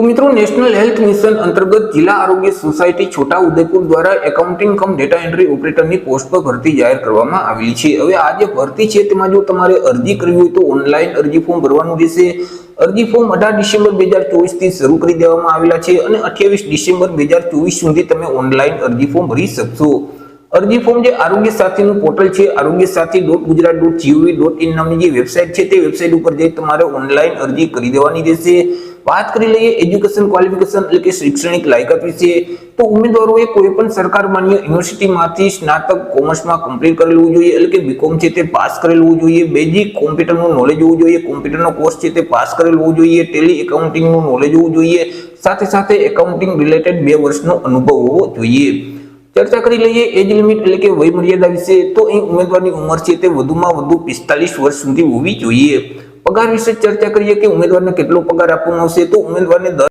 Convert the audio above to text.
तो मित्रों, national health mission अंतर्गत जिला आरोग्य सोसायटी छोटा उदयपुर द्वारा एकाउंटिंग कम डेटा एंट्री ऑपरेटर ની પોસ્ટ પર ભરતી જાહેર કરવામાં આવેલી છે। હવે આ જે ભરતી છે તેમાં જો તમારે અરજી કરવી હોય તો ઓનલાઈન અરજી ફોર્મ ભરવાનું રહેશે। અરજી ફોર્મ 18 ડિસેમ્બર 2024 થી શરૂ કરી દેવામાં આવેલા છે અને 28 ડિસેમ્બર 2024 સુધી તમે ઓનલાઈન અરજી ફોર્મ ભરી શકશો। અરજી ફોર્મ જે આરોગ્ય સાથીનું પોર્ટલ છે arogyasathi.gujarat.gov.in નામની જે વેબસાઇટ છે તે વેબસાઇટ ઉપર જઈ તમારે ઓનલાઈન અરજી કરી દેવાની રહેશે। बात કરી લઈએ એજ્યુકેશન ક્વોલિફિકેશન એટલે કે શૈક્ષણિક લાયકાત વિશે, તો ઉમેદવારોએ કોઈ પણ સરકાર માન્ય યુનિવર્સિટીમાંથી સ્નાતક કોમર્સમાં કમ્પ્લીટ કરેલું જોઈએ એટલે કે બીકોમ છે તે પાસ કરેલું હોવું જોઈએ। બેઝિક કોમ્પ્યુટરનું નોલેજ હોવું જોઈએ, કોમ્પ્યુટરનો કોર્સ છે તે પાસ કરેલું હોવું જોઈએ। ટેલી એકાઉન્ટિંગનું નોલેજ હોવું જોઈએ, સાથે સાથે એકાઉન્ટિંગ રિલેટેડ 2 વર્ષનો અનુભવ હોવો જોઈએ। चर्चा करी लईए एज लिमिट એટલે કે વય મર્યાદા વિશે, તો અહીં ઉમેદવારની ઉંમર છે તે વધુમાં વધુ 45 વર્ષ સુધી હોવી જોઈએ। પગાર વિશે ચર્ચા કરીએ કે ઉમેદવારને કેટલો પગાર આપવામાં આવશે, તો ઉમેદવારને